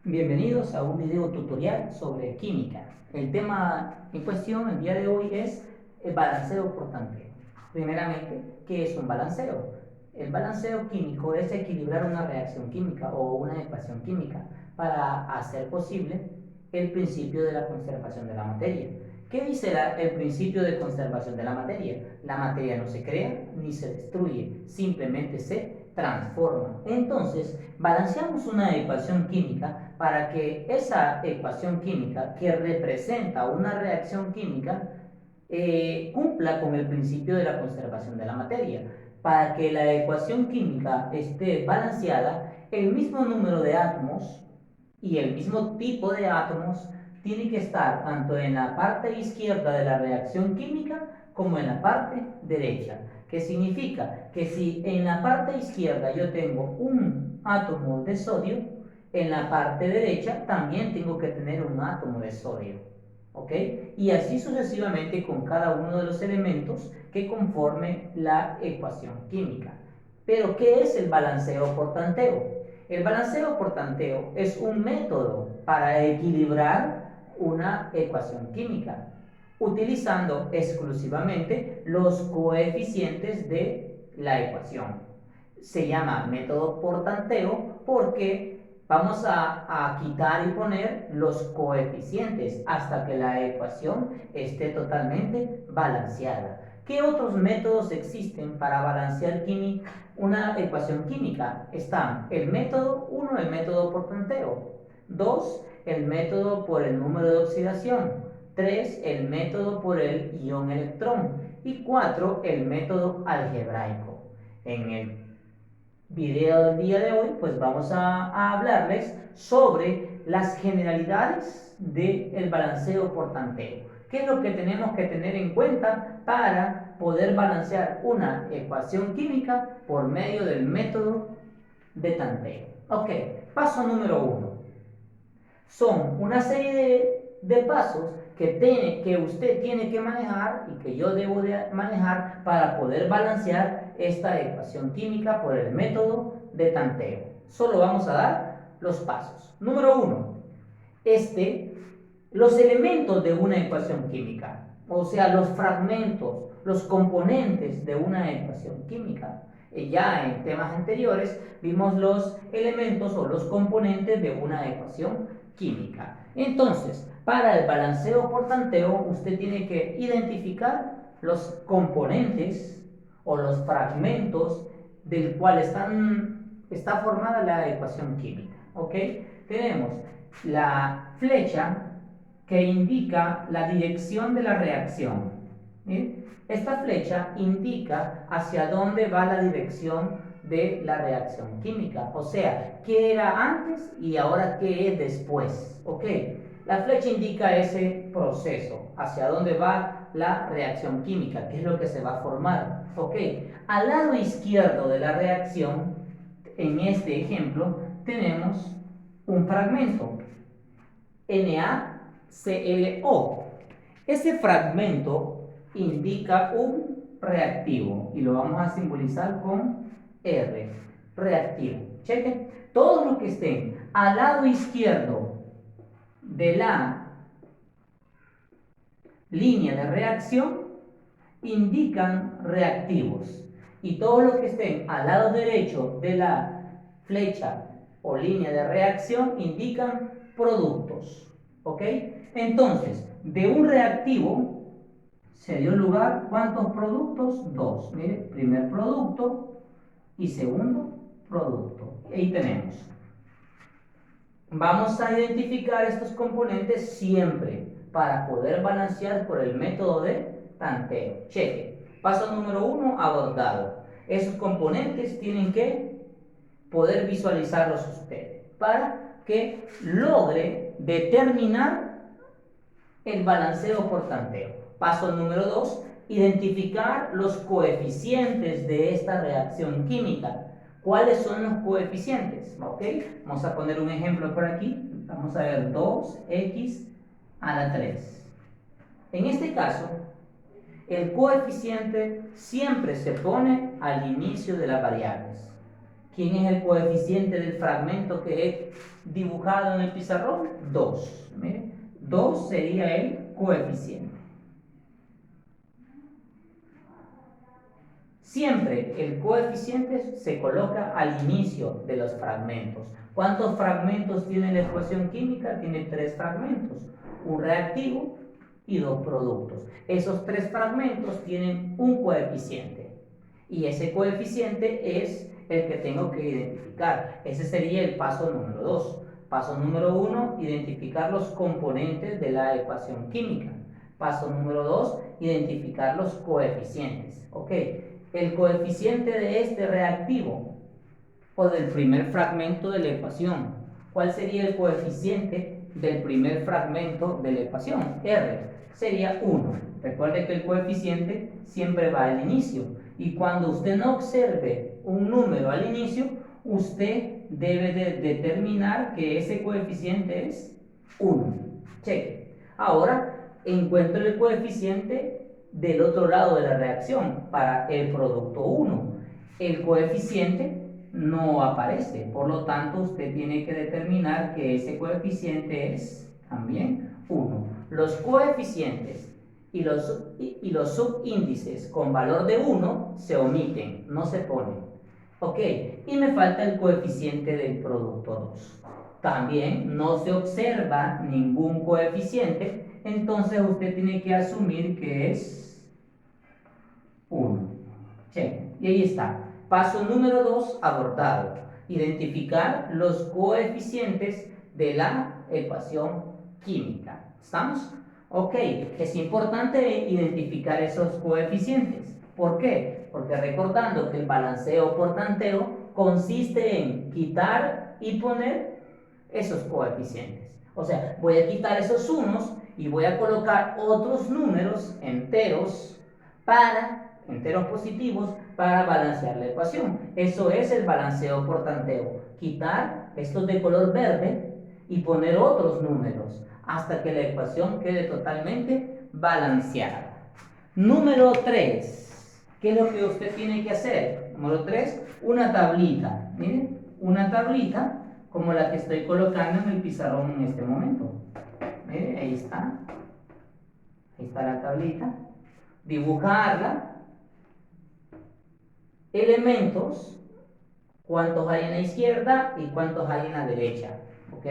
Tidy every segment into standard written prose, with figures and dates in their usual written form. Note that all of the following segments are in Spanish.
Bienvenidos a un video tutorial sobre química. El tema en cuestión el día de hoy es el balanceo por tanteo. Primeramente, ¿qué es un balanceo? El balanceo químico es equilibrar una reacción química o una ecuación química para hacer posible el principio de la conservación de la materia. ¿Qué dice el principio de conservación de la materia? La materia no se crea ni se destruye, simplemente se transforma. Entonces, balanceamos una ecuación química para que esa ecuación química que representa una reacción química cumpla con el principio de la conservación de la materia. Para que la ecuación química esté balanceada, el mismo número de átomos y el mismo tipo de átomos tiene que estar tanto en la parte izquierda de la reacción química como en la parte derecha. ¿Qué significa? Que si en la parte izquierda yo tengo un átomo de sodio, en la parte derecha también tengo que tener un átomo de sodio. ¿Ok? Y así sucesivamente con cada uno de los elementos que conformen la ecuación química. Pero, ¿qué es el balanceo por tanteo? El balanceo por tanteo es un método para equilibrar una ecuación química, utilizando exclusivamente los coeficientes de la ecuación. Se llama método por tanteo porque vamos a quitar y poner los coeficientes hasta que la ecuación esté totalmente balanceada. ¿Qué otros métodos existen para balancear una ecuación química? Están el método 1, el método por tanteo; 2, el método por el número de oxidación; 3, el método por el ion electrón; y 4, el método algebraico. En el video del día de hoy, pues vamos a hablarles sobre las generalidades del balanceo por tanteo. ¿Qué es lo que tenemos que tener en cuenta para poder balancear una ecuación química por medio del método de tanteo? Ok, paso número 1. Son una serie de pasos que usted tiene que manejar y que yo debo de manejar para poder balancear esta ecuación química por el método de tanteo. Solo vamos a dar los pasos. Número 1. Los elementos de una ecuación química, o sea, los fragmentos, los componentes de una ecuación química. Ya en temas anteriores vimos los elementos o los componentes de una ecuación química. Entonces, para el balanceo por tanteo, usted tiene que identificar los componentes o los fragmentos del cual está formada la ecuación química. ¿Ok? Tenemos la flecha que indica la dirección de la reacción. ¿Sí? Esta flecha indica hacia dónde va la dirección de la reacción química, o sea, qué era antes y ahora qué es después. ¿Ok? La flecha indica ese proceso, hacia dónde va la reacción química, qué es lo que se va a formar. ¿Ok? Al lado izquierdo de la reacción, en este ejemplo, tenemos un fragmento, NaClO. Ese fragmento indica un reactivo y lo vamos a simbolizar con R, reactivo. Chequen, todos los que estén al lado izquierdo de la línea de reacción indican reactivos, y todos los que estén al lado derecho de la flecha o línea de reacción indican productos. ¿Ok? Entonces, de un reactivo se dio lugar, ¿cuántos productos? Dos. Mire, primer producto y segundo producto. Ahí tenemos. Vamos a identificar estos componentes siempre para poder balancear por el método de tanteo. Cheque. Paso número 1, abordado. Esos componentes tienen que poder visualizarlos ustedes para que logre determinar el balanceo por tanteo. Paso número 2, identificar los coeficientes de esta reacción química. ¿Cuáles son los coeficientes? ¿Ok? Vamos a poner un ejemplo por aquí. Vamos a ver 2x a la 3. En este caso, el coeficiente siempre se pone al inicio de las variables. ¿Quién es el coeficiente del fragmento que he dibujado en el pizarrón? 2. Mire, 2 sería el coeficiente. Siempre el coeficiente se coloca al inicio de los fragmentos. ¿Cuántos fragmentos tiene la ecuación química? Tiene 3 fragmentos, un reactivo y 2 productos. Esos 3 fragmentos tienen un coeficiente y ese coeficiente es el que tengo que identificar. Ese sería el paso número 2. Paso número 1, identificar los componentes de la ecuación química. Paso número 2, identificar los coeficientes. ¿Ok? El coeficiente de este reactivo o del primer fragmento de la ecuación. ¿Cuál sería el coeficiente del primer fragmento de la ecuación? R. Sería 1. Recuerde que el coeficiente siempre va al inicio. Y cuando usted no observe un número al inicio, usted debe de determinar que ese coeficiente es 1. Cheque. Ahora encuentro el coeficiente del otro lado de la reacción para el producto 1. El coeficiente no aparece, por lo tanto usted tiene que determinar que ese coeficiente es también 1. Los coeficientes y los subíndices con valor de 1 se omiten, no se ponen. Ok, y me falta el coeficiente del producto 2. También no se observa ningún coeficiente, entonces usted tiene que asumir que es 1. Check. Y ahí está. Paso número 2, abordado. Identificar los coeficientes de la ecuación química. ¿Estamos? Ok, es importante identificar esos coeficientes. ¿Por qué? Porque recordando que el balanceo por tanteo consiste en quitar y poner esos coeficientes. O sea, voy a quitar esos unos y voy a colocar otros números enteros enteros positivos para balancear la ecuación. Eso es el balanceo por tanteo. Quitar estos de color verde y poner otros números hasta que la ecuación quede totalmente balanceada. Número 3. ¿Qué es lo que usted tiene que hacer? Número 3, una tablita. Miren, una tablita como la que estoy colocando en el pizarrón en este momento. Miren, ahí está. Ahí está la tablita. Dibujarla. Elementos, cuántos hay en la izquierda y cuántos hay en la derecha. ¿Ok?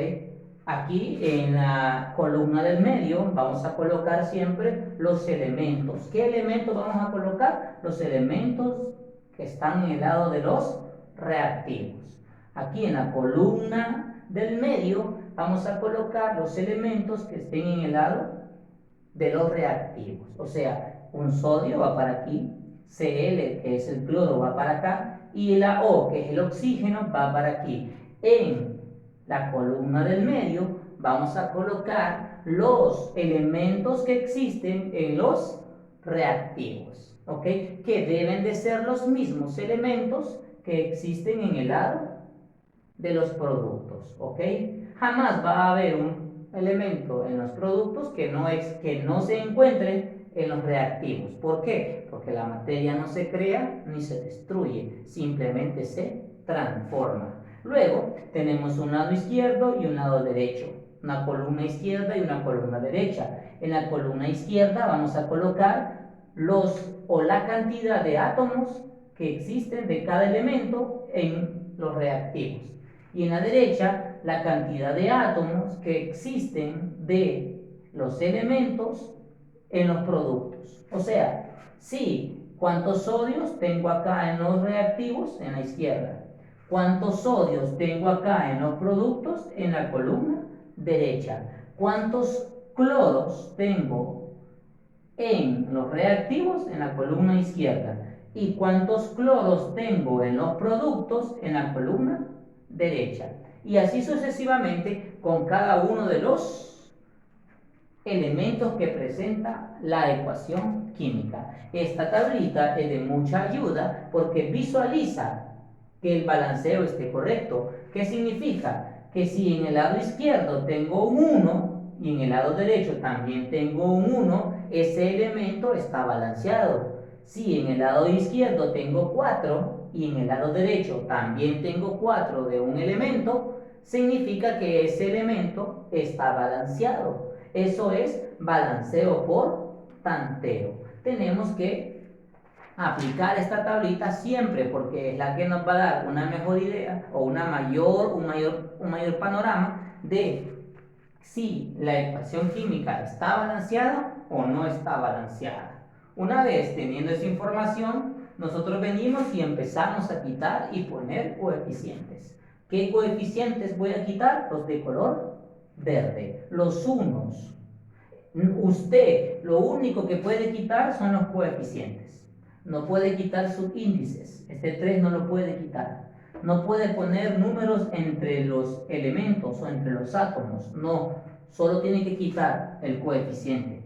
Aquí en la columna del medio vamos a colocar siempre los elementos. ¿Qué elementos vamos a colocar? Los elementos que están en el lado de los reactivos. Aquí en la columna del medio vamos a colocar los elementos que estén en el lado de los reactivos. O sea, un sodio va para aquí, Cl, que es el cloro, va para acá, y la O, que es el oxígeno, va para aquí. En la columna del medio vamos a colocar los elementos que existen en los reactivos, ¿ok? Que deben de ser los mismos elementos que existen en el lado de los productos, ¿ok? Jamás va a haber un elemento en los productos que no se encuentre en los reactivos. ¿Por qué? Porque la materia no se crea ni se destruye, simplemente se transforma. Luego tenemos un lado izquierdo y un lado derecho, una columna izquierda y una columna derecha. En la columna izquierda vamos a colocar la cantidad de átomos que existen de cada elemento en los reactivos. Y en la derecha, la cantidad de átomos que existen de los elementos en los productos. O sea, sí, ¿cuántos sodios tengo acá en los reactivos? En la izquierda. ¿Cuántos sodios tengo acá en los productos? En la columna derecha. ¿Cuántos cloros tengo en los reactivos? En la columna izquierda. ¿Y cuántos cloros tengo en los productos? En la columna derecha. Y así sucesivamente con cada uno de los elementos que presenta la ecuación química. Esta tablita es de mucha ayuda porque visualiza que el balanceo esté correcto. ¿Qué significa? Que si en el lado izquierdo tengo un 1 y en el lado derecho también tengo un 1, ese elemento está balanceado. Si en el lado izquierdo tengo 4 y en el lado derecho también tengo 4 de un elemento, significa que ese elemento está balanceado. Eso es balanceo por tanteo. Tenemos que aplicar esta tablita siempre porque es la que nos va a dar una mejor idea o un mayor panorama de si la ecuación química está balanceada o no está balanceada. Una vez teniendo esa información, nosotros venimos y empezamos a quitar y poner coeficientes. ¿Qué coeficientes voy a quitar? Los de color verde, los unos. Usted lo único que puede quitar son los coeficientes. No puede quitar subíndices. Este 3 no lo puede quitar. No puede poner números entre los elementos o entre los átomos. No, solo tiene que quitar el coeficiente.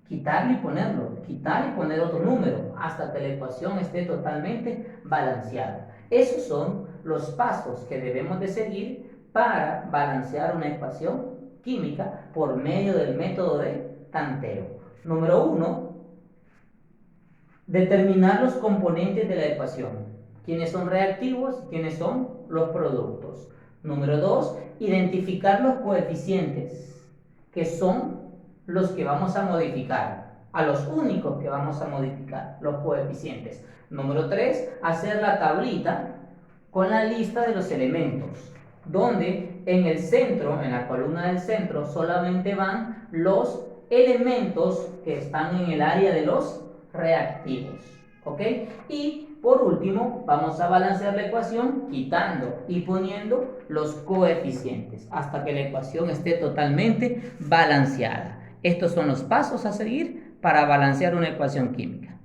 Quitarlo y ponerlo. Quitar y poner otro número hasta que la ecuación esté totalmente balanceada. Esos son los pasos que debemos de seguir para balancear una ecuación química por medio del método de tanteo. Número 1, determinar los componentes de la ecuación. ¿Quiénes son reactivos y quiénes son los productos? Número 2, identificar los coeficientes, que son los que vamos a modificar, a los únicos que vamos a modificar, los coeficientes. Número 3, hacer la tablita con la lista de los elementos, donde en el centro, en la columna del centro, solamente van los elementos que están en el área de los reactivos, ¿ok? Y por último, vamos a balancear la ecuación quitando y poniendo los coeficientes hasta que la ecuación esté totalmente balanceada. Estos son los pasos a seguir para balancear una ecuación química.